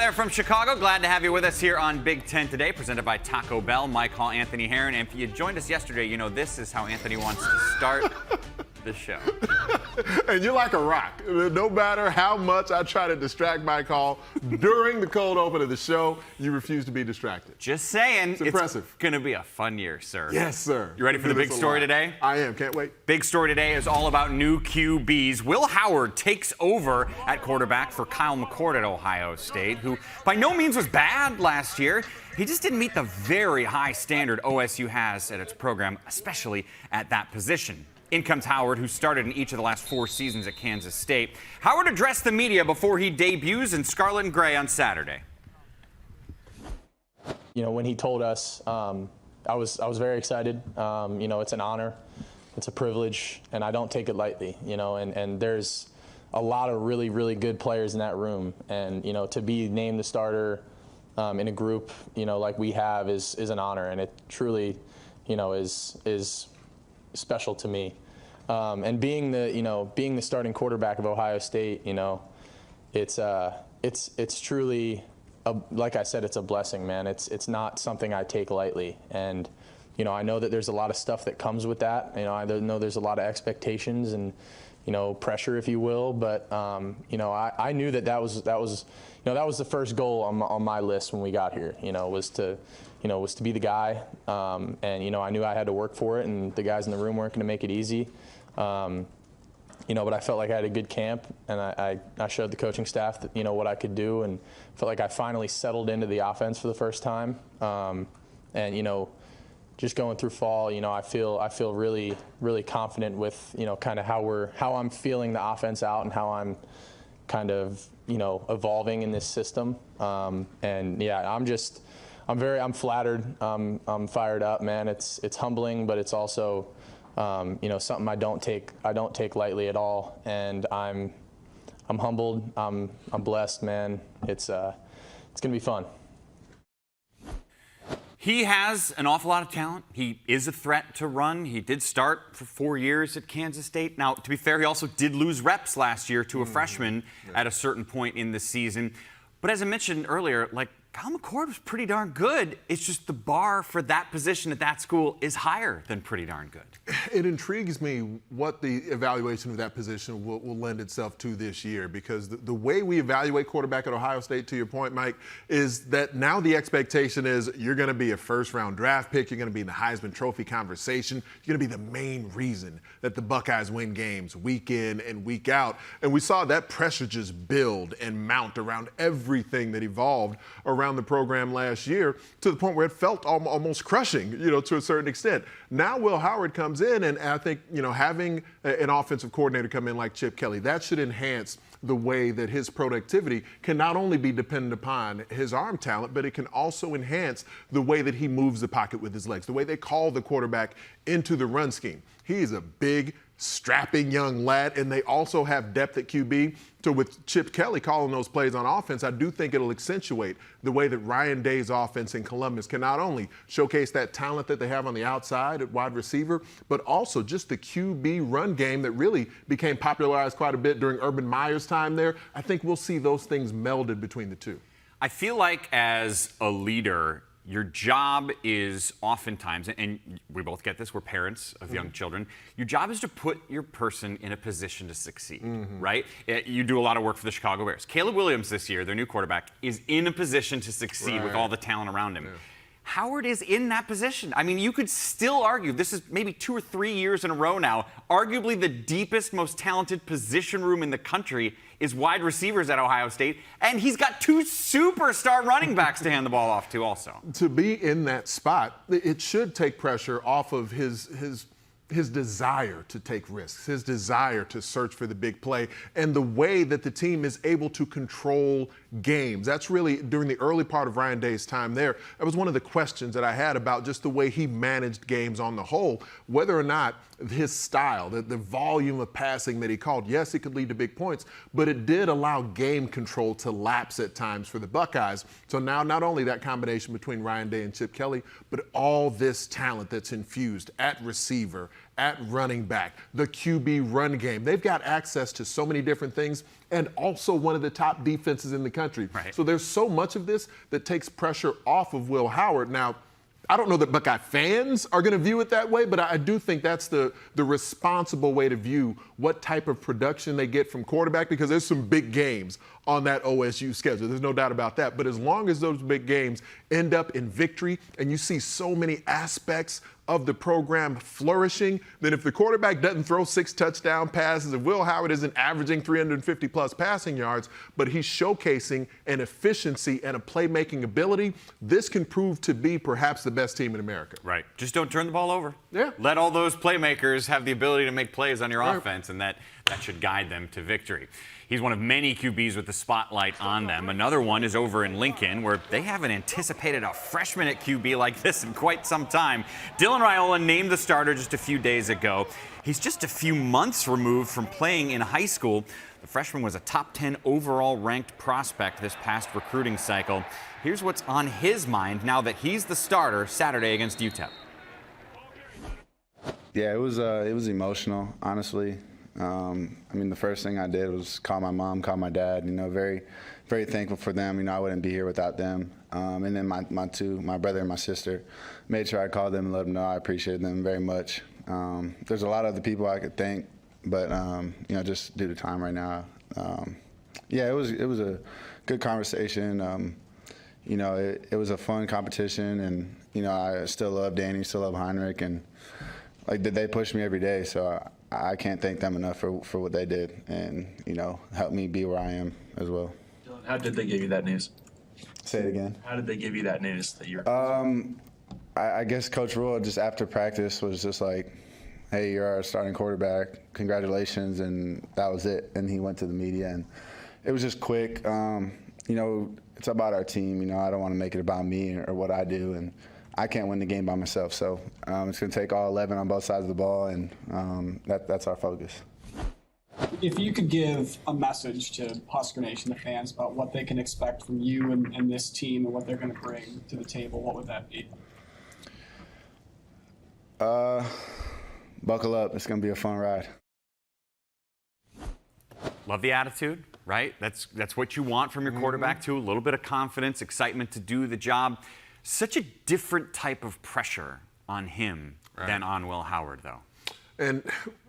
Hi there from Chicago. Glad to have you with us here on Big Ten Today, presented by Taco Bell. Mike Hall, Anthony Herron. And if you joined us yesterday, you know this is how Anthony wants to start the show. And you're like a rock. No matter how much I try to distract Mike Hall during the cold open of the show, you refuse to be distracted. Just saying. It's impressive. It's going to be a fun year, sir. Yes, sir. You ready for the big story today? I am. Can't wait. Big story today is all about new QBs. Will Howard takes over at quarterback for Kyle McCord at Ohio State, who by no means was bad last year. He just didn't meet the very high standard OSU has at its program, especially at that position. In comes Howard, who started in each of the last 4 seasons at Kansas State. Howard addressed the media before he debuts in Scarlet and Gray on Saturday. You know, when he told us, I was very excited. You know, it's an honor, it's a privilege, and I don't take it lightly. You know, and there's a lot of really, really good players in that room, and you know, to be named the starter in a group, you know, like we have is an honor, and it truly, you know, is special to me. And being the starting quarterback of Ohio State, you know, it's truly like I said, it's a blessing, man. It's not something I take lightly, and you know, I know that there's a lot of stuff that comes with that. You know, I know there's a lot of expectations and, you know, pressure, if you will. But you know, I knew that was the first goal on my list when we got here. You know, was to be the guy. And you know, I knew I had to work for it, and the guys in the room weren't going to make it easy. You know, but I felt like I had a good camp, and I showed the coaching staff that, you know, what I could do, and felt like I finally settled into the offense for the first time. And you know, just going through fall, you know, I feel really, really confident with, you know, kind of how I'm feeling the offense out and how I'm kind of, you know, evolving in this system. And yeah, I'm flattered. I'm fired up, man. It's humbling, but it's also, you know, something I don't take lightly at all. And I'm humbled. I'm blessed, man. It's gonna be fun. He has an awful lot of talent. He is a threat to run. He did start for 4 years at Kansas State. Now, to be fair, he also did lose reps last year to a freshman at a certain point in the season. But as I mentioned earlier, like, Kyle McCord was pretty darn good. It's just the bar for that position at that school is higher than pretty darn good. It intrigues me what the evaluation of that position will lend itself to this year, because the way we evaluate quarterback at Ohio State, to your point, Mike, is that now the expectation is you're going to be a first-round draft pick. You're going to be in the Heisman Trophy conversation. You're going to be the main reason that the Buckeyes win games week in and week out. And we saw that pressure just build and mount around everything that evolved around the program last year, to the point where it felt almost crushing, you know, to a certain extent. Now Will Howard comes in, and I think, you know, having an offensive coordinator come in like Chip Kelly, that should enhance the way that his productivity can not only be dependent upon his arm talent, but it can also enhance the way that he moves the pocket with his legs, the way they call the quarterback into the run scheme. He is a big, strapping young lad, and they also have depth at QB. So with Chip Kelly calling those plays on offense, I do think it'll accentuate the way that Ryan Day's offense in Columbus can not only showcase that talent that they have on the outside at wide receiver, but also just the QB run game that really became popularized quite a bit during Urban Meyer's time there. I think we'll see those things melded between the two. I feel like as a leader, your job is oftentimes, and we both get this, we're parents of young children, your job is to put your person in a position to succeed, right? You do a lot of work for the Chicago Bears. Caleb Williams this year, their new quarterback, is in a position to succeed with all the talent around him. Yeah. Howard is in that position. I mean, you could still argue, this is maybe 2 or 3 years in a row now, arguably the deepest, most talented position room in the country is wide receivers at Ohio State, and he's got 2 superstar running backs to hand the ball off to also. To be in that spot, it should take pressure off of his desire to take risks, his desire to search for the big play, and the way that the team is able to control games. That's really, during the early part of Ryan Day's time there, that was one of the questions that I had about just the way he managed games on the whole, whether or not his style, the volume of passing that he called, yes, it could lead to big points, but it did allow game control to lapse at times for the Buckeyes. So now not only that combination between Ryan Day and Chip Kelly, but all this talent that's infused at receiver, at running back, the QB run game. They've got access to so many different things, and also one of the top defenses in the country. Right. So there's so much of this that takes pressure off of Will Howard. Now, I don't know that Buckeye fans are going to view it that way, but I do think that's the responsible way to view what type of production they get from quarterback, because there's some big games on that OSU schedule. There's no doubt about that. But as long as those big games end up in victory and you see so many aspects of the program flourishing, then if the quarterback doesn't throw 6 touchdown passes, if Will Howard isn't averaging 350 plus passing yards, but he's showcasing an efficiency and a playmaking ability, this can prove to be perhaps the best team in America. Right. Just don't turn the ball over. Yeah. Let all those playmakers have the ability to make plays on your Right. offense, and that should guide them to victory. He's one of many QBs with the spotlight on them. Another one is over in Lincoln, where they haven't anticipated a freshman at QB like this in quite some time. Dylan Raiola named the starter just a few days ago. He's just a few months removed from playing in high school. The freshman was a top 10 overall ranked prospect this past recruiting cycle. Here's what's on his mind now that he's the starter Saturday against UTEP. Yeah, it was emotional, honestly. I mean, the first thing I did was call my mom, call my dad. You know, very, very thankful for them. You know, I wouldn't be here without them. And then my brother and my sister, made sure I called them and let them know I appreciate them very much. There's a lot of other people I could thank, but you know, just due to time right now. Yeah, it was a good conversation. You know, it was a fun competition, and you know, I still love Danny, still love Heinrich, and like they push me every day. So I can't thank them enough for what they did, and you know, helped me be where I am as well. Dylan, how did they give you that news? Say it again. How did they give you that news that you're? I guess Coach Rule just after practice was just like, "Hey, you're our starting quarterback. Congratulations," and that was it. And he went to the media, and it was just quick. You know, it's about our team. You know, I don't want to make it about me or what I do, and I can't win the game by myself. So it's going to take all 11 on both sides of the ball, and that's our focus. If you could give a message to Husker Nation, the fans, about what they can expect from you and this team and what they're going to bring to the table, what would that be? Buckle up. It's going to be a fun ride. Love the attitude, right? That's what you want from your quarterback, too. A little bit of confidence, excitement to do the job. Such a different type of pressure on him than on Will Howard, though. And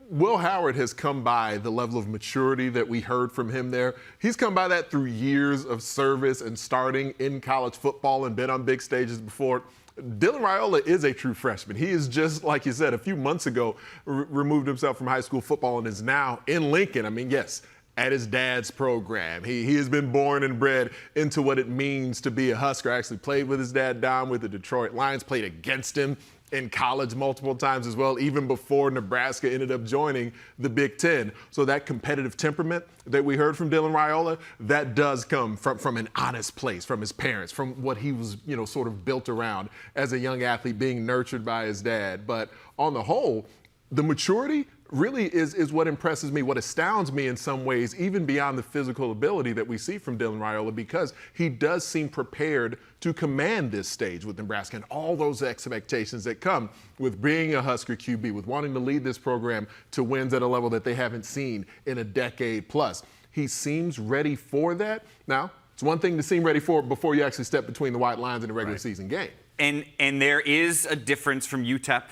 Will Howard has come by the level of maturity that we heard from him there. He's come by that through years of service and starting in college football and been on big stages before. Dylan Raiola is a true freshman. He is just, like you said, a few months ago, removed himself from high school football and is now in Lincoln. I mean, yes, at his dad's program. He has been born and bred into what it means to be a Husker. Actually played with his dad down with the Detroit Lions, played against him in college multiple times as well, even before Nebraska ended up joining the Big Ten. So that competitive temperament that we heard from Dylan Raiola, that does come from an honest place, from his parents, from what he was, you know, sort of built around as a young athlete, being nurtured by his dad. But on the whole, the maturity really is what impresses me, what astounds me in some ways, even beyond the physical ability that we see from Dylan Raiola, because he does seem prepared to command this stage with Nebraska and all those expectations that come with being a Husker QB, with wanting to lead this program to wins at a level that they haven't seen in a decade plus. He seems ready for that. Now, it's one thing to seem ready for it before you actually step between the white lines in a regular season game. And there is a difference from UTEP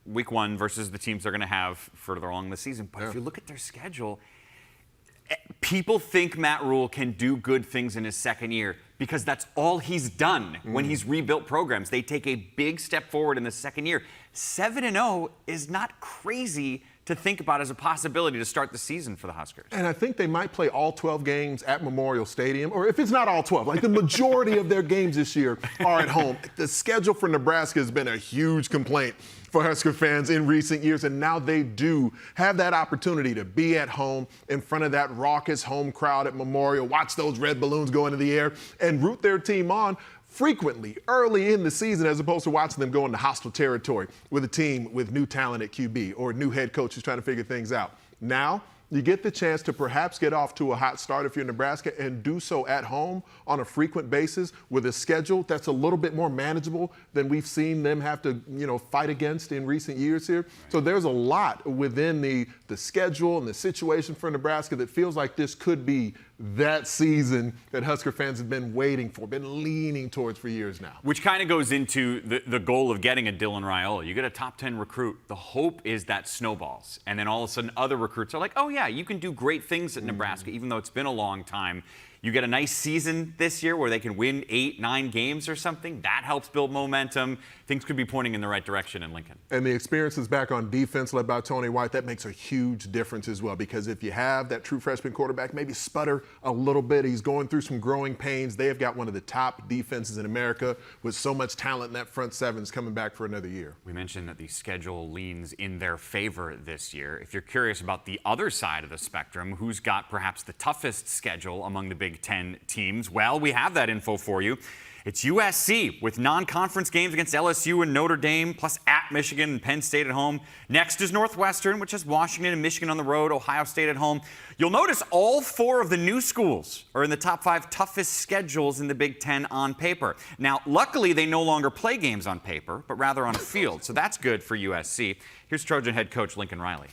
week one versus the teams they're going to have further along in the season. But if you look at their schedule, people think Matt Rule can do good things in his second year because that's all he's done when he's rebuilt programs. They take a big step forward in the second year. 7-0 is not crazy to think about as a possibility to start the season for the Huskers. And I think they might play all 12 games at Memorial Stadium, or if it's not all 12, like the majority of their games this year are at home. The schedule for Nebraska has been a huge complaint for Husker fans in recent years, and now they do have that opportunity to be at home in front of that raucous home crowd at Memorial, watch those red balloons go into the air, and root their team on frequently early in the season, as opposed to watching them go into hostile territory with a team with new talent at QB or a new head coach who's trying to figure things out. Now, you get the chance to perhaps get off to a hot start if you're Nebraska and do so at home on a frequent basis with a schedule that's a little bit more manageable than we've seen them have to, fight against in recent years here. So there's a lot within the schedule and the situation for Nebraska that feels like this could be that season that Husker fans have been waiting for, been leaning towards for years now. Which kind of goes into the goal of getting a Dylan Raiola. You get a top 10 recruit. The hope is that snowballs. And then all of a sudden other recruits are like, oh yeah, you can do great things at Nebraska, even though it's been a long time. You get a nice season this year where they can win 8, 9 games or something. That helps build momentum. Things could be pointing in the right direction in Lincoln. And the experience is back on defense led by Tony White. That makes a huge difference as well, because if you have that true freshman quarterback maybe sputter a little bit, he's going through some growing pains. They have got one of the top defenses in America with so much talent in that front seven's coming back for another year. We mentioned that the schedule leans in their favor this year. If you're curious about the other side of the spectrum, who's got perhaps the toughest schedule among the Big Ten teams, well, we have that info for you. It's USC with non-conference games against LSU and Notre Dame, plus at Michigan and Penn State at home. Next is Northwestern, which has Washington and Michigan on the road, Ohio State at home. You'll notice all 4 of the new schools are in the top 5 toughest schedules in the Big Ten on paper. Now, luckily, they no longer play games on paper, but rather on a field, so that's good for USC. Here's Trojan head coach Lincoln Riley.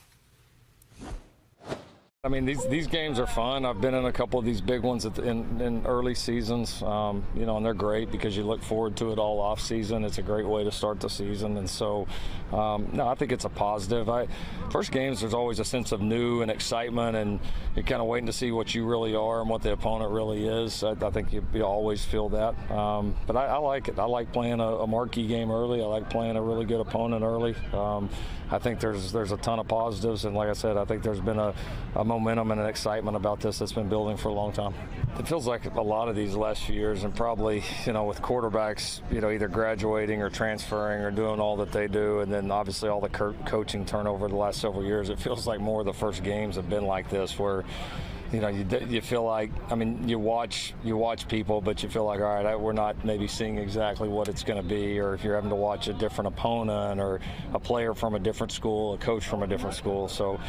I mean, these games are fun. I've been in a couple of these big ones in early seasons, and they're great because you look forward to it all off season. It's a great way to start the season, and so, no, I think it's a positive. First games, there's always a sense of new and excitement, and you're kind of waiting to see what you really are and what the opponent really is. I think you always feel that, but I like it. I like playing a marquee game early. I like playing a really good opponent early. I think there's a ton of positives, and like I said, I think there's been a momentum and an excitement about this that's been building for a long time. It feels like a lot of these last few years, and probably, with quarterbacks, either graduating or transferring or doing all that they do, and then obviously all the coaching turnover the last several years, it feels like more of the first games have been like this, where you feel like, you watch people, but you feel like, all right, we're not maybe seeing exactly what it's going to be, or if you're having to watch a different opponent or a player from a different school, a coach from a different school. So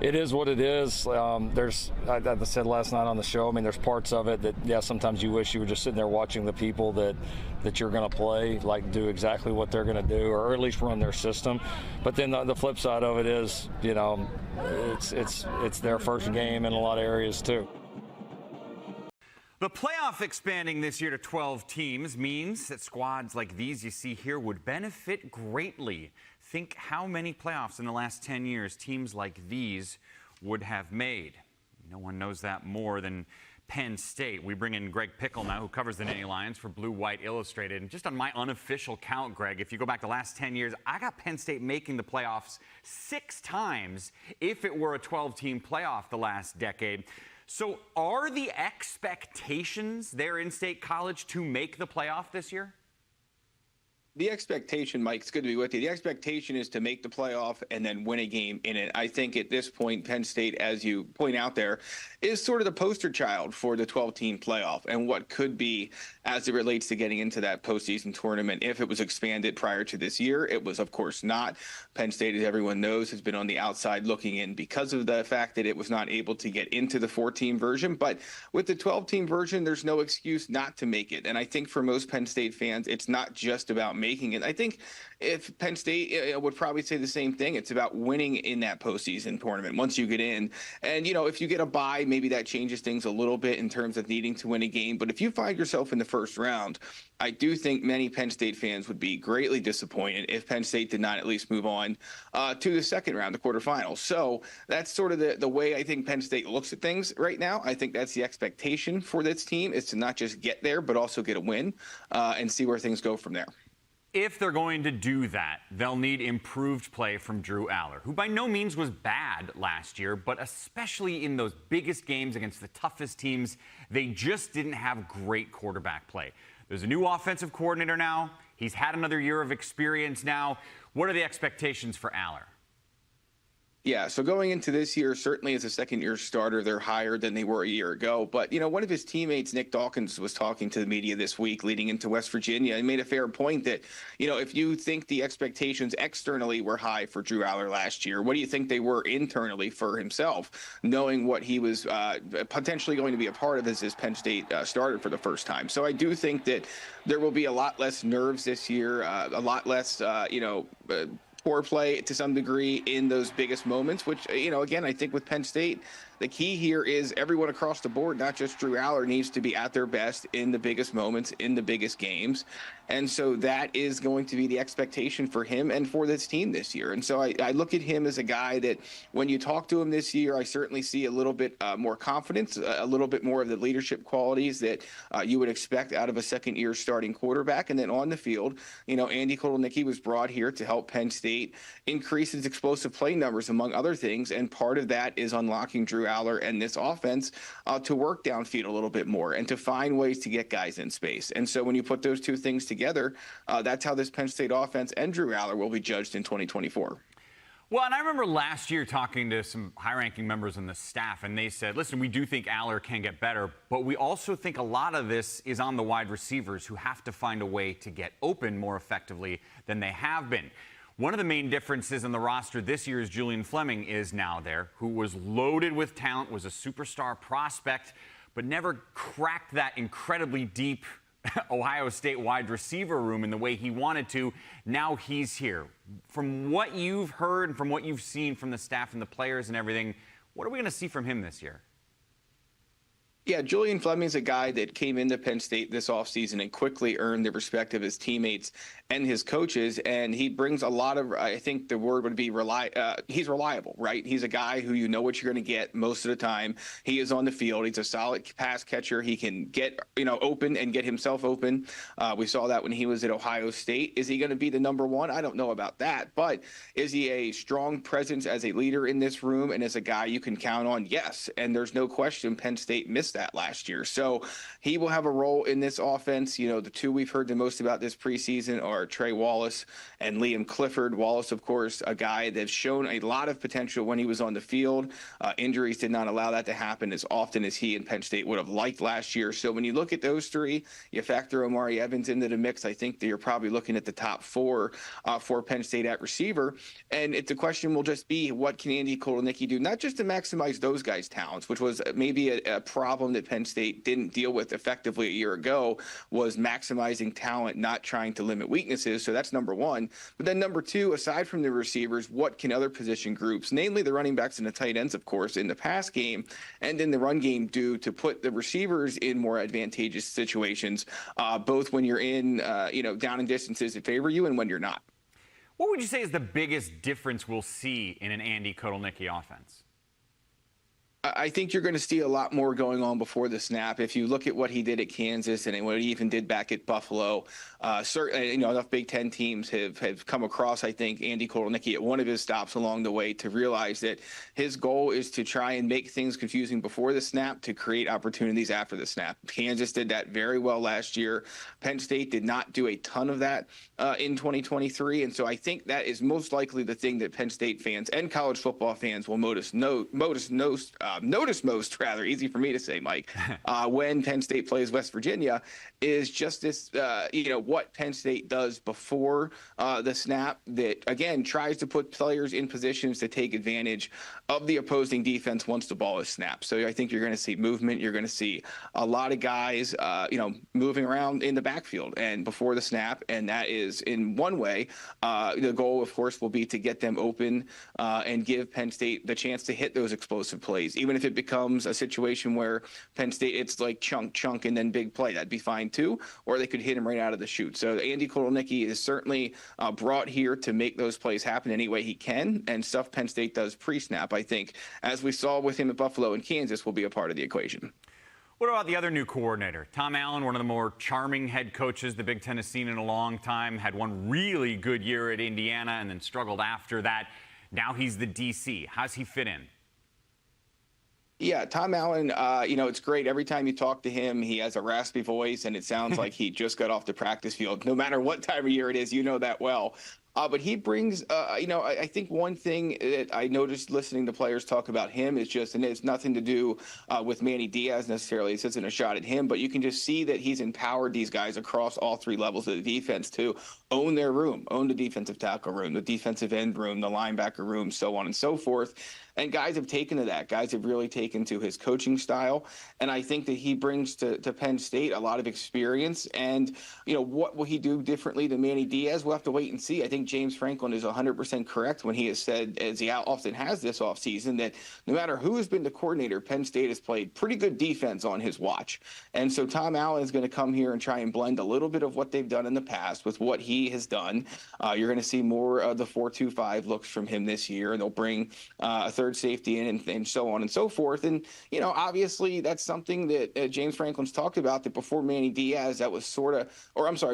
it is what it is. As I said last night on the show, there's parts of it that, yeah, sometimes you wish you were just sitting there watching the people that you're going to play, like do exactly what they're going to do, or at least run their system. But then the flip side of it is, it's their first game in a lot of areas too. The playoff expanding this year to 12 teams means that squads like these you see here would benefit greatly. Think how many playoffs in the last 10 years teams like these would have made. No one knows that more than Penn State. We bring in Greg Pickle now, who covers the Nittany Lions for Blue White Illustrated. And just on my unofficial count, Greg, if you go back the last 10 years, I got Penn State making the playoffs 6 times if it were a 12-team playoff the last decade. So are the expectations there in State College to make the playoff this year? The expectation, Mike, it's good to be with you. The expectation is to make the playoff and then win a game in it. I think at this point, Penn State, as you point out there, is sort of the poster child for the 12-team playoff and what could be as it relates to getting into that postseason tournament. If it was expanded prior to this year, it was, of course, not. Penn State, as everyone knows, has been on the outside looking in because of the fact that it was not able to get into the 4-team version. But with the 12-team version, there's no excuse not to make it. And I think for most Penn State fans, it's not just about making it. I think if Penn State would probably say the same thing, it's about winning in that postseason tournament once you get in. And, if you get a bye, maybe that changes things a little bit in terms of needing to win a game. But if you find yourself in the first round, I do think many Penn State fans would be greatly disappointed if Penn State did not at least move on to the second round, the quarterfinals. So that's sort of the way I think Penn State looks at things right now. I think that's the expectation for this team, is to not just get there, but also get a win and see where things go from there. If they're going to do that, they'll need improved play from Drew Aller, who by no means was bad last year, but especially in those biggest games against the toughest teams, they just didn't have great quarterback play. There's a new offensive coordinator now. He's had another year of experience now. What are the expectations for Aller? Yeah, so going into this year, certainly as a second-year starter, they're higher than they were a year ago. But, one of his teammates, Nick Dawkins, was talking to the media this week leading into West Virginia and made a fair point that, if you think the expectations externally were high for Drew Aller last year, what do you think they were internally for himself, knowing what he was potentially going to be a part of as his Penn State starter for the first time? So I do think that there will be a lot less nerves this year, a lot less, foreplay to some degree in those biggest moments, which, again, I think with Penn State, the key here is everyone across the board, not just Drew Aller, needs to be at their best in the biggest moments, in the biggest games. And so that is going to be the expectation for him and for this team this year. And so I look at him as a guy that when you talk to him this year, I certainly see a little bit more confidence, a little bit more of the leadership qualities that you would expect out of a second-year starting quarterback. And then on the field, Andy Kotelnicki was brought here to help Penn State increase its explosive play numbers, among other things. And part of that is unlocking Drew Aller and this offense to work downfield a little bit more and to find ways to get guys in space. And so when you put those two things together, that's how this Penn State offense and Drew Aller will be judged in 2024. Well, and I remember last year talking to some high-ranking members on the staff, and they said, listen, we do think Aller can get better, but we also think a lot of this is on the wide receivers who have to find a way to get open more effectively than they have been. One of the main differences in the roster this year is Julian Fleming is now there, who was loaded with talent, was a superstar prospect, but never cracked that incredibly deep Ohio State wide receiver room in the way he wanted to. Now he's here. From what you've heard and from what you've seen from the staff and the players and everything, what are we going to see from him this year? Yeah, Julian Fleming's a guy that came into Penn State this offseason and quickly earned the respect of his teammates and his coaches, and he brings a lot of, I think the word would be he's reliable, right? He's a guy who you know what you're going to get most of the time. He is on the field. He's a solid pass catcher. He can get, open and get himself open. We saw that when he was at Ohio State. Is he going to be the number one? I don't know about that, but is he a strong presence as a leader in this room and as a guy you can count on? Yes, and there's no question Penn State missed that last year. So he will have a role in this offense. The two we've heard the most about this preseason are Trey Wallace and Liam Clifford. Wallace, of course, a guy that's shown a lot of potential when he was on the field. Injuries did not allow that to happen as often as he and Penn State would have liked last year. So when you look at those three, you factor Omari Evans into the mix, I think that you're probably looking at the top four for Penn State at receiver. And the question will just be, what can Andy Kotelnicki do, not just to maximize those guys' talents, which was maybe a problem that Penn State didn't deal with effectively a year ago, was maximizing talent, not trying to limit weaknesses. So that's number one. But then number two, aside from the receivers, what can other position groups, namely the running backs and the tight ends, of course, in the pass game and in the run game, do to put the receivers in more advantageous situations, both when you're in, down in distances that favor you and when you're not? What would you say is the biggest difference we'll see in an Andy Kotelnicki offense? I think you're going to see a lot more going on before the snap. If you look at what he did at Kansas and what he even did back at Buffalo, certainly, enough Big Ten teams have come across, I think, Andy Kotelnicki at one of his stops along the way to realize that his goal is to try and make things confusing before the snap to create opportunities after the snap. Kansas did that very well last year. Penn State did not do a ton of that in 2023. And so I think that is most likely the thing that Penn State fans and college football fans will notice most, easy for me to say, Mike, when Penn State plays West Virginia, is just this, what Penn State does before the snap that, again, tries to put players in positions to take advantage of the opposing defense once the ball is snapped. So I think you're going to see movement. You're going to see a lot of guys, moving around in the backfield and before the snap. And that is, in one way, the goal, of course, will be to get them open and give Penn State the chance to hit those explosive plays. Even if it becomes a situation where Penn State, it's like chunk, and then big play, that'd be fine too. Or they could hit him right out of the chute. So Andy Kotelnicki is certainly brought here to make those plays happen any way he can. And stuff Penn State does pre-snap, I think, as we saw with him at Buffalo and Kansas, will be a part of the equation. What about the other new coordinator? Tom Allen, one of the more charming head coaches the Big Ten has seen in a long time, had one really good year at Indiana and then struggled after that. Now he's the DC. How's he fit in? Yeah, Tom Allen, it's great. Every time you talk to him, he has a raspy voice, and it sounds like he just got off the practice field. No matter what time of year it is, you know that well. But he brings, I think one thing that I noticed listening to players talk about him is just, and it's nothing to do with Manny Diaz necessarily. This isn't a shot at him, but you can just see that he's empowered these guys across all three levels of the defense to own their room, own the defensive tackle room, the defensive end room, the linebacker room, so on and so forth. And guys have taken to that. Guys have really taken to his coaching style. And I think that he brings to Penn State a lot of experience. And, what will he do differently than Manny Diaz? We'll have to wait and see. I think James Franklin is 100% correct when he has said, as he often has this offseason, that no matter who has been the coordinator, Penn State has played pretty good defense on his watch. And so Tom Allen is going to come here and try and blend a little bit of what they've done in the past with what he has done. You're going to see more of the 4-2-5 looks from him this year, and they'll bring a third safety in and so on and so forth. And, obviously that's something that James Franklin's talked about, that before Manny Diaz, that was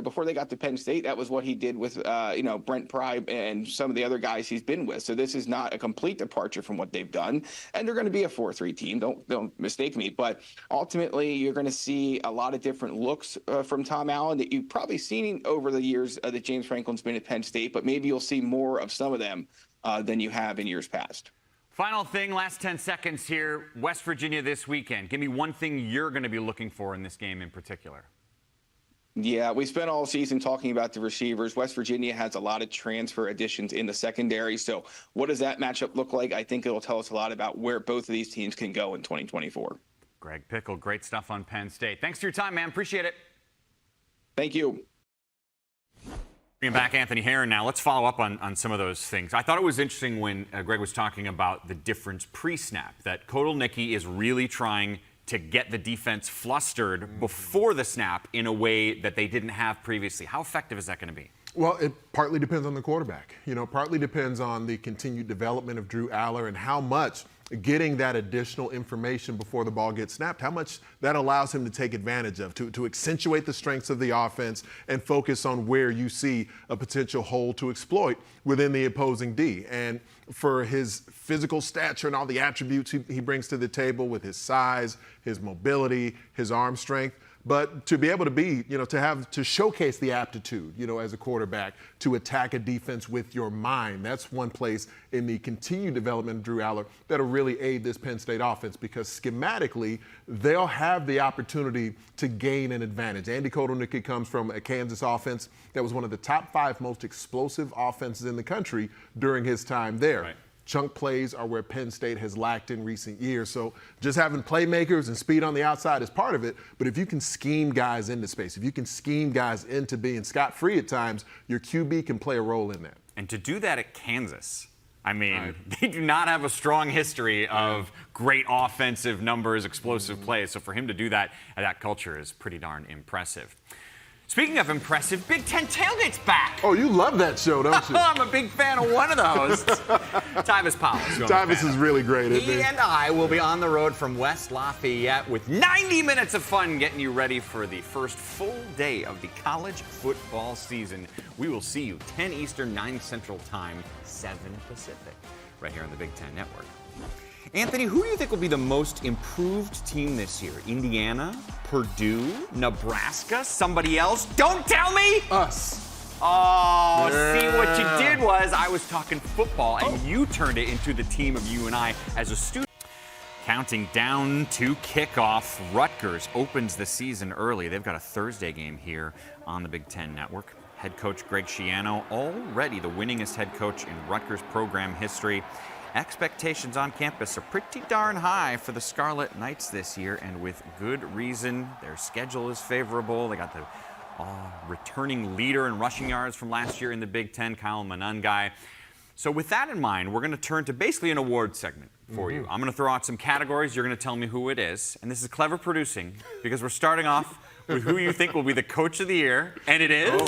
before they got to Penn State, that was what he did with, Brent Pry and some of the other guys he's been with. So this is not a complete departure from what they've done. And they're going to be a 4-3 team. Don't mistake me. But ultimately, you're going to see a lot of different looks from Tom Allen that you've probably seen over the years that James Franklin's been at Penn State, but maybe you'll see more of some of them than you have in years past. Final thing, last 10 seconds here. West Virginia this weekend. Give me one thing you're going to be looking for in this game in particular. Yeah, we spent all season talking about the receivers. West Virginia has a lot of transfer additions in the secondary. So what does that matchup look like? I think it'll tell us a lot about where both of these teams can go in 2024. Greg Pickle, great stuff on Penn State. Thanks for your time, man. Appreciate it. Thank you. Bringing back Anthony Herron now. Let's follow up on some of those things. I thought it was interesting when Greg was talking about the difference pre-snap, that Kotelnicki is really trying to get the defense flustered before the snap in a way that they didn't have previously. How effective is that going to be? Well, it partly depends on the quarterback. Partly depends on the continued development of Drew Aller and how much getting that additional information before the ball gets snapped, how much that allows him to take advantage of, to accentuate the strengths of the offense and focus on where you see a potential hole to exploit within the opposing D. And for his physical stature and all the attributes he brings to the table with his size, his mobility, his arm strength, but to be able to be, to showcase the aptitude, as a quarterback, to attack a defense with your mind. That's one place in the continued development of Drew Aller that'll really aid this Penn State offense, because schematically, they'll have the opportunity to gain an advantage. Andy Kotelnicki comes from a Kansas offense that was one of the top 5 most explosive offenses in the country during his time there. Right. Chunk plays are where Penn State has lacked in recent years. So just having playmakers and speed on the outside is part of it. But if you can scheme guys into space, if you can scheme guys into being scot-free at times, your QB can play a role in that. And to do that at Kansas, they do not have a strong history of great offensive numbers, explosive plays. So for him to do that at that culture is pretty darn impressive. Speaking of impressive, Big Ten Tailgate's back. Oh, you love that show, don't you? I'm a big fan of one of those. Tyvis Powell. Tyvis is really great, isn't he? He and I will be on the road from West Lafayette with 90 minutes of fun getting you ready for the first full day of the college football season. We will see you 10 Eastern, 9 Central Time, 7 Pacific, right here on the Big Ten Network. Anthony, who do you think will be the most improved team this year? Indiana, Purdue, Nebraska, somebody else? Don't tell me! Us. Oh, see, what you did was I was talking football, and you turned it into the team of you and I as a student. Counting down to kickoff, Rutgers opens the season early. They've got a Thursday game here on the Big Ten Network. Head coach Greg Schiano, already the winningest head coach in Rutgers program history. Expectations on campus are pretty darn high for the Scarlet Knights this year, and with good reason. Their schedule is favorable. They got the returning leader in rushing yards from last year in the Big Ten, Kyle Monangai. So with that in mind, we're going to turn to basically an award segment for you. I'm going to throw out some categories. You're going to tell me who it is. And this is clever producing, because we're starting off with who you think will be the coach of the year, and it is?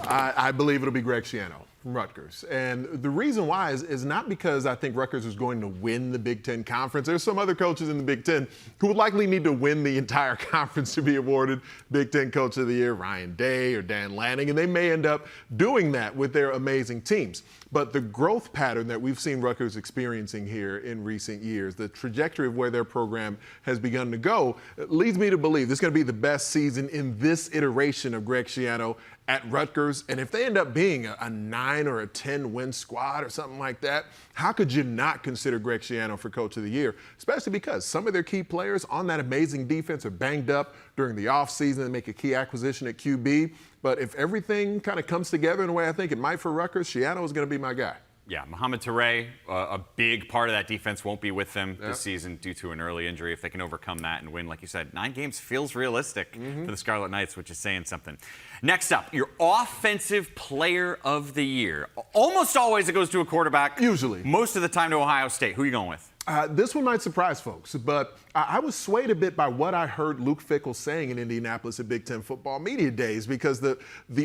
I believe it'll be Greg Schiano from Rutgers. And the reason why is not because I think Rutgers is going to win the Big Ten Conference. There's some other coaches in the Big Ten who would likely need to win the entire conference to be awarded Big Ten Coach of the Year, Ryan Day or Dan Lanning, and they may end up doing that with their amazing teams. But the growth pattern that we've seen Rutgers experiencing here in recent years, the trajectory of where their program has begun to go, leads me to believe this is going to be the best season in this iteration of Greg Schiano at Rutgers. And if they end up being a 9 9 or a 10-win squad or something like that, how could you not consider Greg Schiano for Coach of the Year? Especially because some of their key players on that amazing defense are banged up during the offseason and make a key acquisition at QB. But if everything kind of comes together in the way I think it might for Rutgers, Schiano is going to be my guy. Yeah, Mohamed Touré, a big part of that defense, won't be with them this season due to an early injury. If they can overcome that and win, like you said, 9 games feels realistic for the Scarlet Knights, which is saying something. Next up, your Offensive Player of the Year. Almost always it goes to a quarterback. Usually. Most of the time to Ohio State. Who are you going with? This one might surprise folks, but I was swayed a bit by what I heard Luke Fickell saying in Indianapolis at Big Ten football media days, because the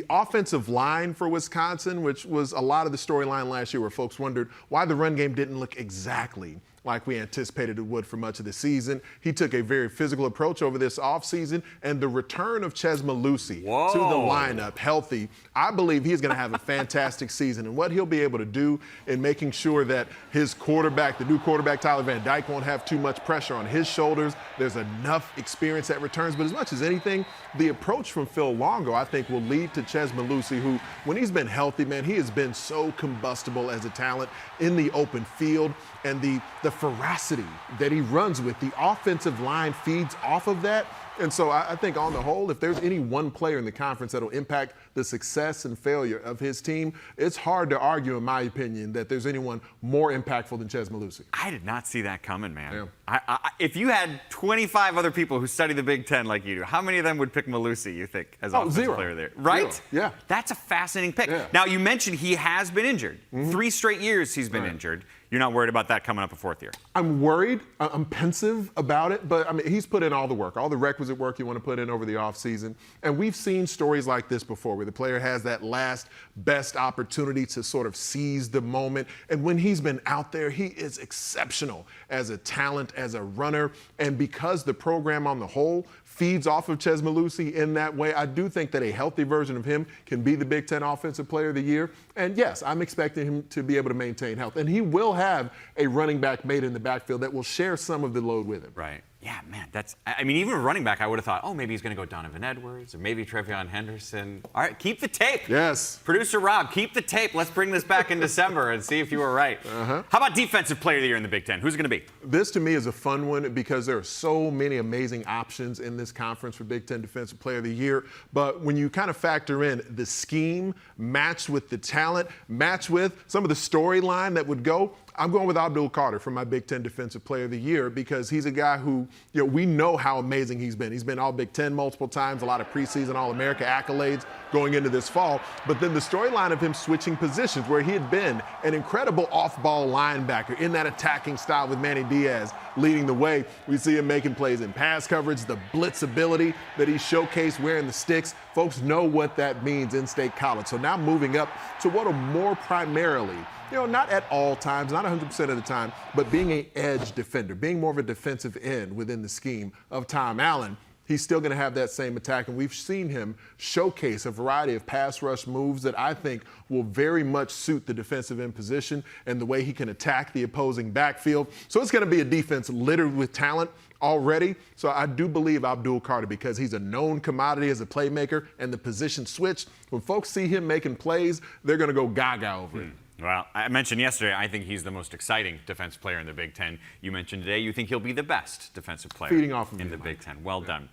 offensive line for Wisconsin, which was a lot of the storyline last year where folks wondered why the run game didn't look exactly like we anticipated it would for much of the season. He took a very physical approach over this offseason, and the return of Ches Malusi to the lineup, healthy, I believe he's going to have a fantastic season. And what he'll be able to do in making sure that his quarterback, the new quarterback, Tyler Van Dyke, won't have too much pressure on his shoulders. There's enough experience at returns. But as much as anything, the approach from Phil Longo, I think, will lead to Ches Malusi, who, when he's been healthy, man, he has been so combustible as a talent in the open field. And the ferocity that he runs with, the offensive line feeds off of that. And so I think on the whole, if there's any one player in the conference that'll impact the success and failure of his team, it's hard to argue, in my opinion, that there's anyone more impactful than Ches Malusi. I did not see that coming, man. Yeah. If you had 25 other people who study the Big Ten like you do, how many of them would pick Malusi, you think, as offensive player there? Right? Zero. Yeah. That's a fascinating pick. Yeah. Now, you mentioned he has been injured. 3 straight years he's been injured. You're not worried about that coming up a 4th year? I'm worried. I'm pensive about it. But, I mean, he's put in all the work, all the requisite work you want to put in over the offseason. And we've seen stories like this before where the player has that last best opportunity to sort of seize the moment. And when he's been out there, he is exceptional as a talent, as a runner. And because the program on the whole feeds off of Ches Malusi in that way, I do think that a healthy version of him can be the Big Ten Offensive Player of the Year. And yes, I'm expecting him to be able to maintain health. And he will have a running back mate in the backfield that will share some of the load with him. Right. Yeah, man, I mean, even a running back, I would have thought, oh, maybe he's going to go Donovan Edwards or maybe Trevion Henderson. All right, keep the tape. Yes. Producer Rob, keep the tape. Let's bring this back in December and see if you were right. How about Defensive Player of the Year in the Big Ten? Who's it going to be? This, to me, is a fun one because there are so many amazing options in this conference for Big Ten Defensive Player of the Year. But when you kind of factor in the scheme matched with the talent, matched with some of the storyline that would go, I'm going with Abdul Carter for my Big Ten Defensive Player of the Year because he's a guy who, we know how amazing he's been. He's been all Big Ten multiple times, a lot of preseason All-America accolades going into this fall. But then the storyline of him switching positions where he had been an incredible off-ball linebacker in that attacking style with Manny Diaz leading the way. We see him making plays in pass coverage, the blitz ability that he showcased wearing the sticks. Folks know what that means in State College. So now moving up to what are more primarily, not at all times, not 100% of the time, but being an edge defender, being more of a defensive end within the scheme of Tom Allen. He's still going to have that same attack, and we've seen him showcase a variety of pass rush moves that I think will very much suit the defensive end position and the way he can attack the opposing backfield. So it's going to be a defense littered with talent already. So I do believe Abdul Carter because he's a known commodity as a playmaker, and the position switch, when folks see him making plays, they're going to go gaga over it. Well, I mentioned yesterday, I think he's the most exciting defensive player in the Big Ten. You mentioned today, you think he'll be the best defensive player Feeding off of in you, the Mike. Big Ten. Well done.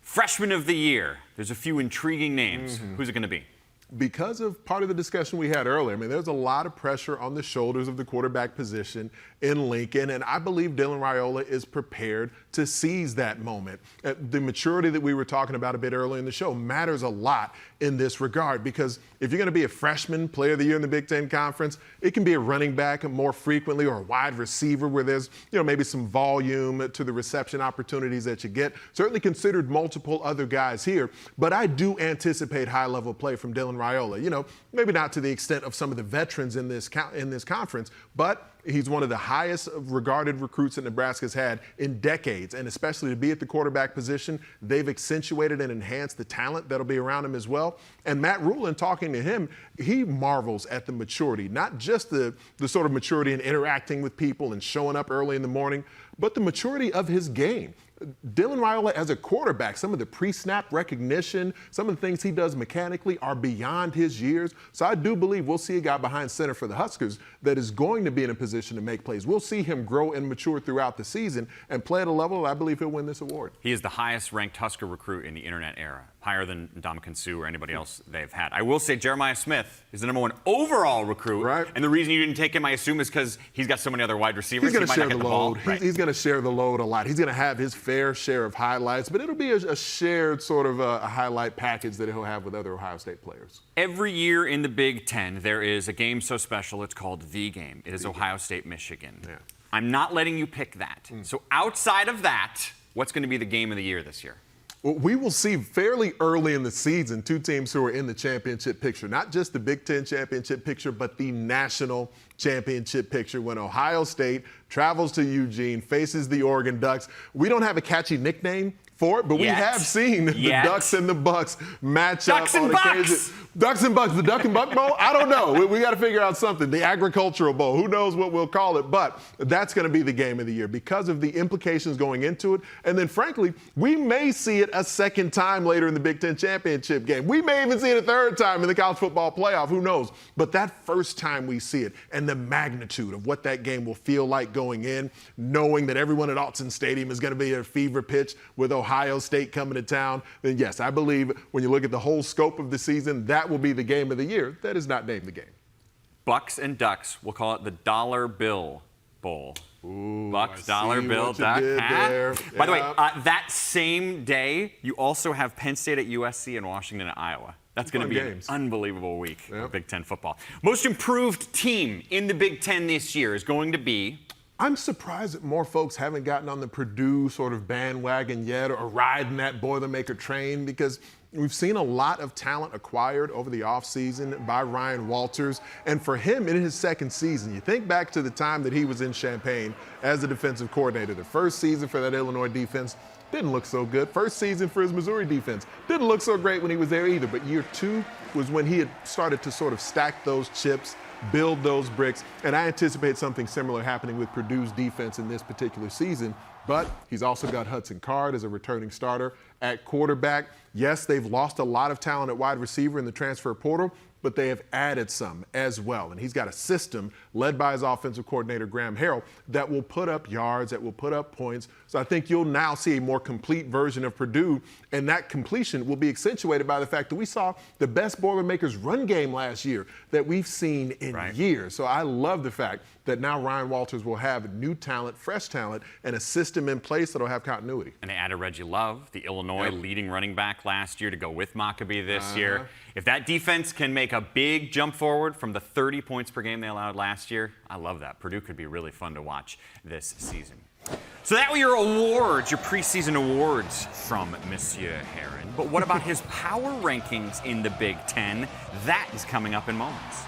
Freshman of the Year. There's a few intriguing names. Who's it going to be? Because of part of the discussion we had earlier, there's a lot of pressure on the shoulders of the quarterback position in Lincoln, and I believe Dylan Raiola is prepared to seize that moment. The maturity that we were talking about a bit earlier in the show matters a lot in this regard because if you're going to be a freshman player of the year in the Big Ten Conference, it can be a running back more frequently or a wide receiver where there's maybe some volume to the reception opportunities that you get. Certainly considered multiple other guys here, but I do anticipate high-level play from Dylan Raiola. Maybe not to the extent of some of the veterans in this conference, but he's one of the highest regarded recruits that Nebraska's had in decades, and especially to be at the quarterback position, they've accentuated and enhanced the talent that'll be around him as well. And Matt Rulin, talking to him, he marvels at the maturity, not just the sort of maturity in interacting with people and showing up early in the morning, but the maturity of his game. Dylan Raiola as a quarterback, some of the pre-snap recognition, some of the things he does mechanically are beyond his years. So I do believe we'll see a guy behind center for the Huskers that is going to be in a position to make plays. We'll see him grow and mature throughout the season and play at a level I believe he'll win this award. He is the highest ranked Husker recruit in the internet era, higher than Ndamukong Suh or anybody else they've had. I will say Jeremiah Smith is the #1 overall recruit. Right. And the reason you didn't take him, I assume, is because he's got so many other wide receivers. He's going to share the load. Right. He's going to share the load a lot. He's going to have his fair share of highlights, but it'll be a shared sort of a highlight package that he'll have with other Ohio State players. Every year in the Big Ten, there is a game so special, it's called the game. It is Ohio State, Michigan. Yeah. I'm not letting you pick that. So outside of that, what's going to be the game of the year this year? Well, we will see fairly early in the season two teams who are in the championship picture, not just the Big Ten championship picture, but the national championship picture when Ohio State travels to Eugene, faces the Oregon Ducks. We don't have a catchy nickname for it, but we have seen the Ducks and the Bucks match Ducks up and on Bucks. occasion. Ducks and Bucks, the Duck and Buck Bowl? I don't know. We got to figure out something. The Agricultural Bowl, who knows what we'll call it, but that's going to be the game of the year because of the implications going into it. And then, frankly, we may see it a second time later in the Big Ten championship game. We may even see it a third time in the college football playoff, who knows? But that first time we see it and the magnitude of what that game will feel like going in, knowing that everyone at Autzen Stadium is going to be at a fever pitch with Ohio State coming to town, then yes, I believe when you look at the whole scope of the season, that will be the game of the year. That is not named the game. Bucks and Ducks. We'll call it the Dollar Bill Bowl. Ooh, Bucks, I Dollar see Bill, what you Duck. did there. By the way, Yep. that same day, you also have Penn State at USC and Washington at Iowa. That's going to be games. an unbelievable week Yep. of Big Ten football. Most improved team in the Big Ten this year is going to be... I'm surprised that more folks haven't gotten on the Purdue sort of bandwagon yet or riding that Boilermaker train because we've seen a lot of talent acquired over the offseason by Ryan Walters. And for him in his second season, you think back to the time that he was in Champaign as the defensive coordinator. The first season for that Illinois defense didn't look so good. First season for his Missouri defense didn't look so great when he was there either. But year two was when he had started to sort of stack those chips, build those bricks, and I anticipate something similar happening with Purdue's defense in this particular season. But he's also got Hudson Card as a returning starter at quarterback. Yes, they've lost a lot of talent at wide receiver in the transfer portal, but they have added some as well. And he's got a system led by his offensive coordinator, Graham Harrell, that will put up yards, that will put up points. So I think you'll now see a more complete version of Purdue, and that completion will be accentuated by the fact that we saw the best Boilermakers run game last year that we've seen in years. So I love the fact that now Ryan Walters will have new talent, fresh talent, and a system in place that will have continuity. And they added Reggie Love, the Illinois leading running back last year, to go with Maccabee this year. If that defense can make a big jump forward from the 30 points per game they allowed last year, I love that. Purdue could be really fun to watch this season. So that were your awards, your preseason awards from Monsieur Herron. But what about his power rankings in the Big Ten? That is coming up in moments.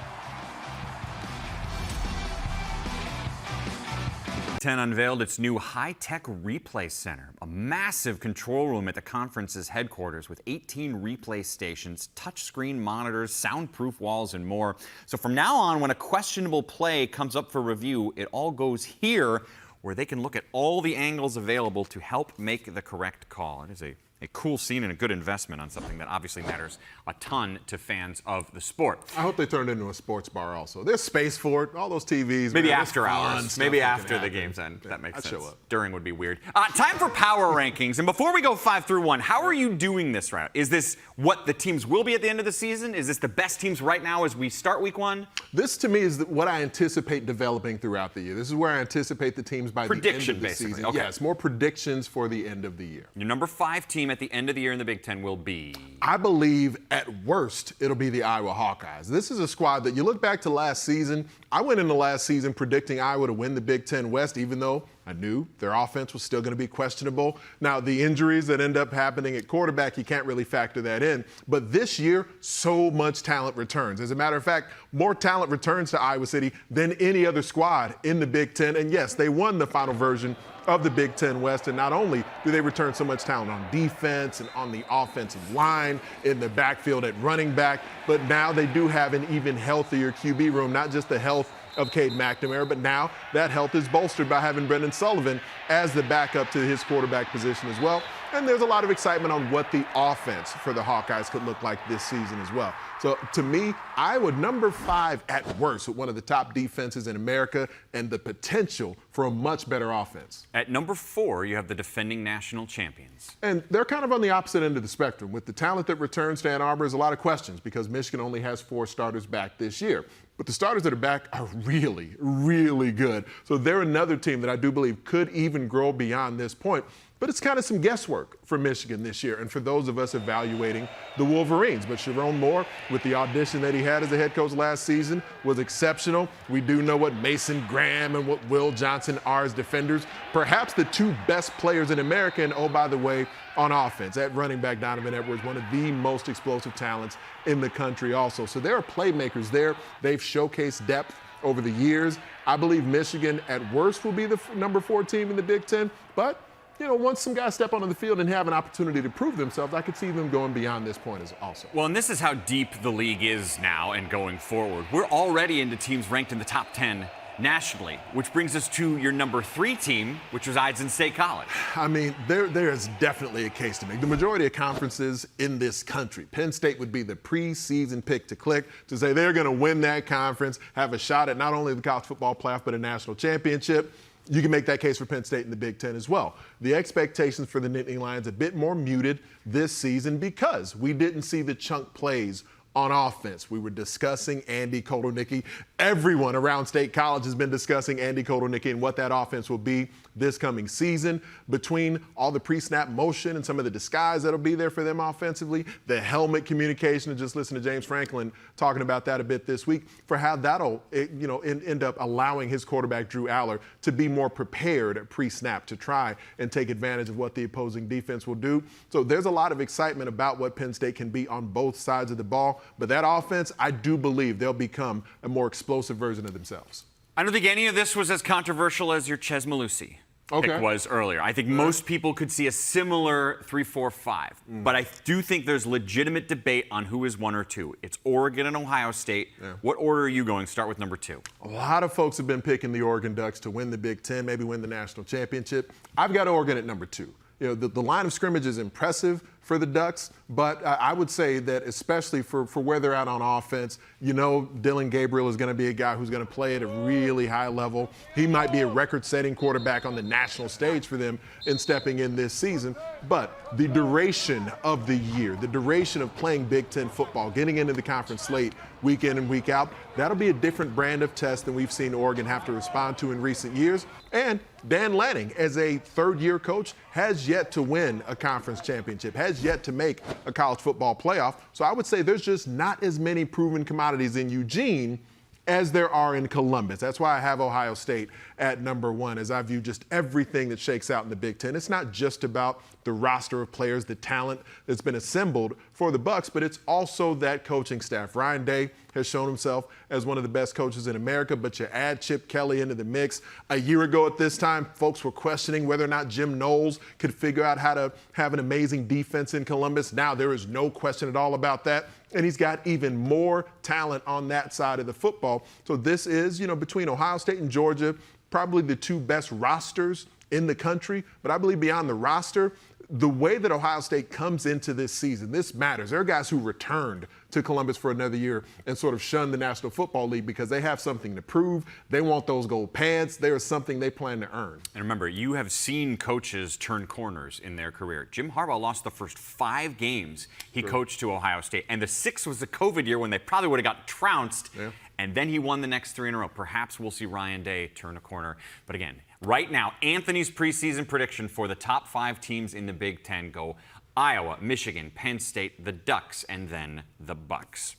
10 unveiled its new high-tech replay center, a massive control room at the conference's headquarters with 18 replay stations, touchscreen monitors, soundproof walls, and more. So from now on, when a questionable play comes up for review, it all goes here, where they can look at all the angles available to help make the correct call. It is a cool scene and a good investment on something that obviously matters a ton to fans of the sport. I hope they turn it into a sports bar also. There's space for it, all those TVs. Maybe man, after hours. Maybe after the game's end. That makes sense. Show up. During would be weird. Time for power rankings. And before we go 5 through 1, how are you doing this route? Is this what the teams will be at the end of the season? Is this the best teams right now as we start week 1? This, to me, is what I anticipate developing throughout the year. This is where I anticipate the teams by the end of the basically. season. Okay. Yes, more predictions for the end of the year. Your number 5 team at the end of the year in the Big Ten will be? I believe at worst it'll be the Iowa Hawkeyes. This is a squad that you look back to last season. I went into last season predicting Iowa to win the Big Ten West, even though I knew their offense was still going to be questionable. Now, the injuries that end up happening at quarterback, you can't really factor that in. But this year, so much talent returns. As a matter of fact, more talent returns to Iowa City than any other squad in the Big Ten. And yes, they won the final version of the Big Ten West, and not only do they return so much talent on defense and on the offensive line, in the backfield at running back, but now they do have an even healthier QB room, not just the health of Cade McNamara, but now that health is bolstered by having Brendan Sullivan as the backup to his quarterback position as well. And there's a lot of excitement on what the offense for the Hawkeyes could look like this season as well. So to me, Iowa number 5 at worst with one of the top defenses in America and the potential for a much better offense. At number 4, you have the defending national champions. And they're kind of on the opposite end of the spectrum. With the talent that returns to Ann Arbor, there's a lot of questions because Michigan only has 4 starters back this year. But the starters that are back are really, really good. So they're another team that I do believe could even grow beyond this point. But it's kind of some guesswork for Michigan this year and for those of us evaluating the Wolverines. But Sharon Moore, with the audition that he had as a head coach last season, was exceptional. We do know what Mason Graham and what Will Johnson are as defenders. Perhaps the 2 best players in America, and oh, by the way, on offense. At running back, Donovan Edwards, one of the most explosive talents in the country also. So there are playmakers there. They've showcased depth over the years. I believe Michigan, at worst, will be the number 4 team in the Big Ten. But you know, once some guys step onto the field and have an opportunity to prove themselves, I could see them going beyond this point as also. Well, and this is how deep the league is now and going forward. We're already into teams ranked in the top 10 nationally, which brings us to your number 3 team, which resides in State College. I mean, there is definitely a case to make. The majority of conferences in this country, Penn State would be the preseason pick to click to say they're going to win that conference, have a shot at not only the college football playoff, but a national championship. You can make that case for Penn State in the Big Ten as well. The expectations for the Nittany Lions a bit more muted this season because we didn't see the chunk plays on offense. We were discussing Andy Kotelnicki. Everyone around State College has been discussing Andy Kotelnicki and what that offense will be this coming season. Between all the pre-snap motion and some of the disguise that'll be there for them offensively, the helmet communication, and just listen to James Franklin talking about that a bit this week, for how that'll end up allowing his quarterback, Drew Aller, to be more prepared pre-snap to try and take advantage of what the opposing defense will do. So there's a lot of excitement about what Penn State can be on both sides of the ball. But that offense, I do believe they'll become a more explosive version of themselves. I don't think any of this was as controversial as your Ches Malusi pick was earlier. I think most people could see a similar 3-4-5. But I do think there's legitimate debate on who is 1 or 2. It's Oregon and Ohio State. What order are you going? Start with number 2. A lot of folks have been picking the Oregon Ducks to win the Big Ten, maybe win the national championship. I've got Oregon at number 2. You know, the line of scrimmage is impressive for the Ducks, but I would say that especially for where they're at on offense, you know, Dylan Gabriel is going to be a guy who's going to play at a really high level. He might be a record-setting quarterback on the national stage for them in stepping in this season, but the duration of the year, the duration of playing Big Ten football, getting into the conference slate week in and week out, that'll be a different brand of test than we've seen Oregon have to respond to in recent years. And Dan Lanning, as a third-year coach, has yet to win a conference championship, has yet to make a college football playoff. So I would say there's just not as many proven commodities in Eugene as there are in Columbus. That's why I have Ohio State at number 1, as I view just everything that shakes out in the Big Ten. It's not just about the roster of players, the talent that's been assembled for the Bucks, but it's also that coaching staff. Ryan Day has shown himself as one of the best coaches in America, but you add Chip Kelly into the mix. A year ago at this time, folks were questioning whether or not Jim Knowles could figure out how to have an amazing defense in Columbus. Now there is no question at all about that. And he's got even more talent on that side of the football. So this is, you know, between Ohio State and Georgia, probably the 2 best rosters in the country. But I believe beyond the roster, the way that Ohio State comes into this season, this matters. There are guys who returned to Columbus for another year and sort of shunned the National Football League because they have something to prove. They want those gold pants. There is something they plan to earn. And remember, you have seen coaches turn corners in their career. Jim Harbaugh lost the first 5 games he coached to Ohio State, and the 6th was the COVID year when they probably would have got trounced. And then he won the next 3 in a row. Perhaps we'll see Ryan Day turn a corner. But again, right now, Anthony's preseason prediction for the top 5 teams in the Big Ten go Iowa, Michigan, Penn State, the Ducks, and then the Bucks.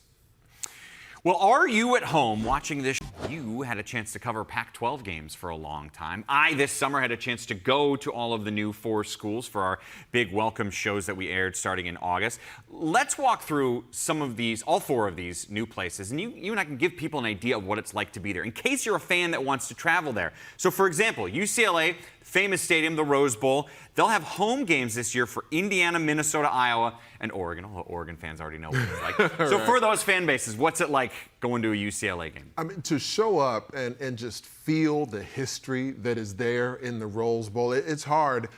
Well, are you at home watching this? You had a chance to cover Pac-12 games for a long time. I, this summer, had a chance to go to all of the new 4 schools for our big welcome shows that we aired starting in August. Let's walk through some of these, all 4 of these new places, and you and I can give people an idea of what it's like to be there, in case you're a fan that wants to travel there. So, for example, UCLA, famous stadium, the Rose Bowl. They'll have home games this year for Indiana, Minnesota, Iowa, and Oregon. Although Oregon fans already know what it's like. So for those fan bases, what's it like going to a UCLA game? I mean, to show up and just feel the history that is there in the Rose Bowl, it's hard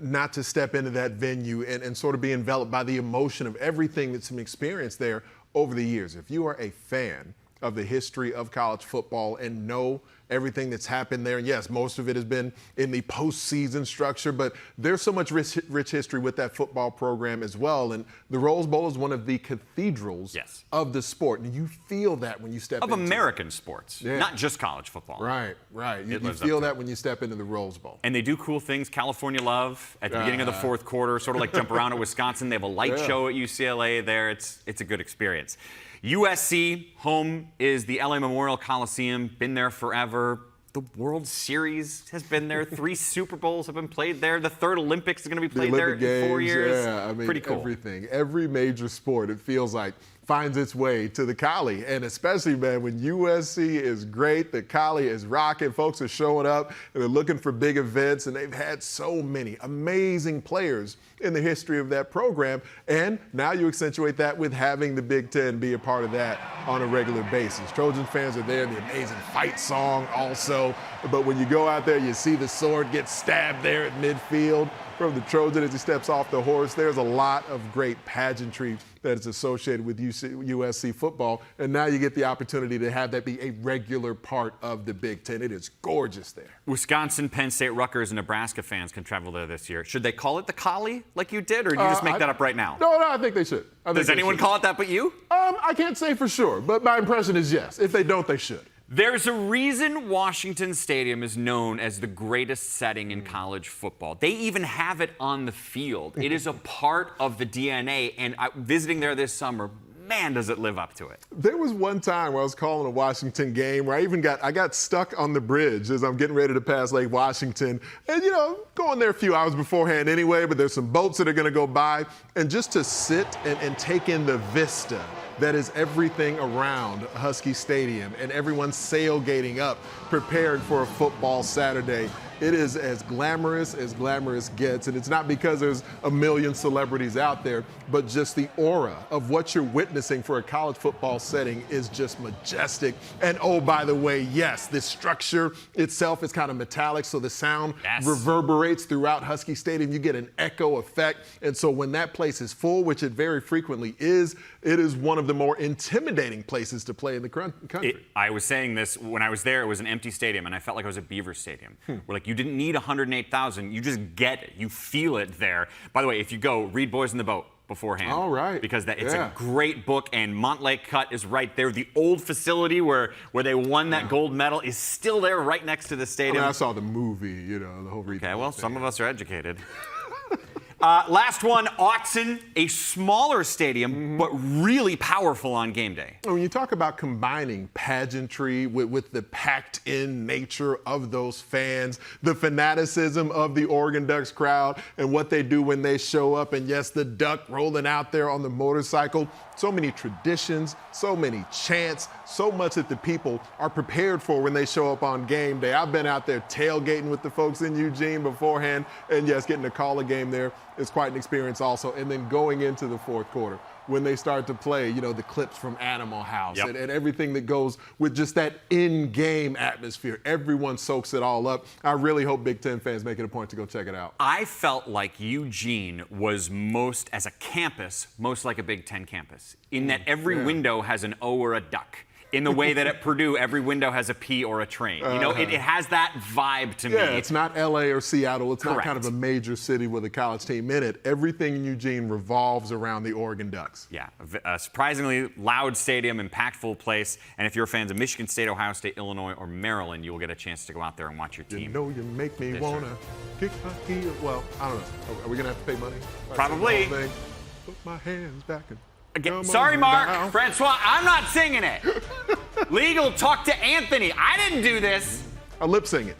not to step into that venue and sort of be enveloped by the emotion of everything that's been experienced there over the years. If you are a fan of the history of college football and know everything that's happened there, and yes, most of it has been in the postseason structure, but there's so much rich history with that football program as well. And the Rose Bowl is one of the cathedrals of the sport, and you feel that when you step into American sports, not just college football. Right. You feel that when you step into the Rose Bowl. And they do cool things. California Love at the beginning of the fourth quarter, sort of like Jump Around at Wisconsin. They have a light show at UCLA there. It's a good experience. USC home is the LA Memorial Coliseum. Been there forever. The World Series has been there. 3 Super Bowls have been played there. The third Olympics is going to be played there in 4 years. Yeah, I mean, pretty cool. Everything. Every major sport, it feels like, finds its way to the Coli. And especially, man, when USC is great, the Coli is rocking. Folks are showing up and they're looking for big events, and they've had so many amazing players in the history of that program. And now you accentuate that with having the Big Ten be a part of that on a regular basis. Trojan fans are there, the amazing fight song also. But when you go out there, you see the sword get stabbed there at midfield from the Trojan as he steps off the horse. There's a lot of great pageantry that is associated with USC football, and now you get the opportunity to have that be a regular part of the Big Ten. It is gorgeous there. Wisconsin, Penn State, Rutgers, and Nebraska fans can travel there this year. Should they call it the Coli like you did, or do you just make that up right now? No, I think they should. Does anyone call it that but you? I can't say for sure, but my impression is yes. If they don't, they should. There's a reason Washington Stadium is known as the greatest setting in college football. They even have it on the field. It is a part of the DNA, and visiting there this summer, man, does it live up to it. There was one time where I was calling a Washington game where I got stuck on the bridge as I'm getting ready to pass Lake Washington. And, going there a few hours beforehand anyway, but there's some boats that are going to go by. And just to sit and take in the vista that is everything around Husky Stadium and everyone sailgating up, prepared for a football Saturday. It is as glamorous gets, and it's not because there's a million celebrities out there, but just the aura of what you're witnessing for a college football setting is just majestic. And oh, by the way, yes, the structure itself is kind of metallic, so the sound reverberates throughout Husky Stadium. You get an echo effect, and so when that place is full, which it very frequently is, it is one of the more intimidating places to play in the country. I was saying this when I was there. It was an empty stadium, and I felt like I was at Beaver Stadium. We're like, you didn't need 108,000. You just get it. You feel it there. By the way, if you go, read Boys in the Boat beforehand. All right. Because it's a great book, and Montlake Cut is right there. The old facility where they won that gold medal is still there right next to the stadium. I saw the movie, the whole read. Okay, well, some of us are educated. Last one, Autzen, a smaller stadium, but really powerful on game day. When you talk about combining pageantry with the packed-in nature of those fans, the fanaticism of the Oregon Ducks crowd, and what they do when they show up, and yes, the duck rolling out there on the motorcycle, so many traditions, so many chants, so much that the people are prepared for when they show up on game day. I've been out there tailgating with the folks in Eugene beforehand, and yes, getting to call a game there is quite an experience also. And then going into the fourth quarter, when they start to play, the clips from Animal House and everything that goes with just that in-game atmosphere. Everyone soaks it all up. I really hope Big Ten fans make it a point to go check it out. I felt like Eugene was as a campus, most like a Big Ten campus, in that every window has an O or a duck. In the way that at Purdue, every window has a P or a train. It has that vibe to me. Yeah, it's not LA or Seattle. It's not Correct. kind of a major city with a college team in it. Everything in Eugene revolves around the Oregon Ducks. Yeah, a surprisingly loud stadium, impactful place. And if you're fans of Michigan State, Ohio State, Illinois, or Maryland, you will get a chance to go out there and watch your team. You make me want to kick my heel. Well, I don't know. Are we going to have to pay money? Probably. Put my hands back and Again, sorry, Mark. Francois, I'm not singing it. Legal, talk to Anthony. I didn't do this. I lip sing it.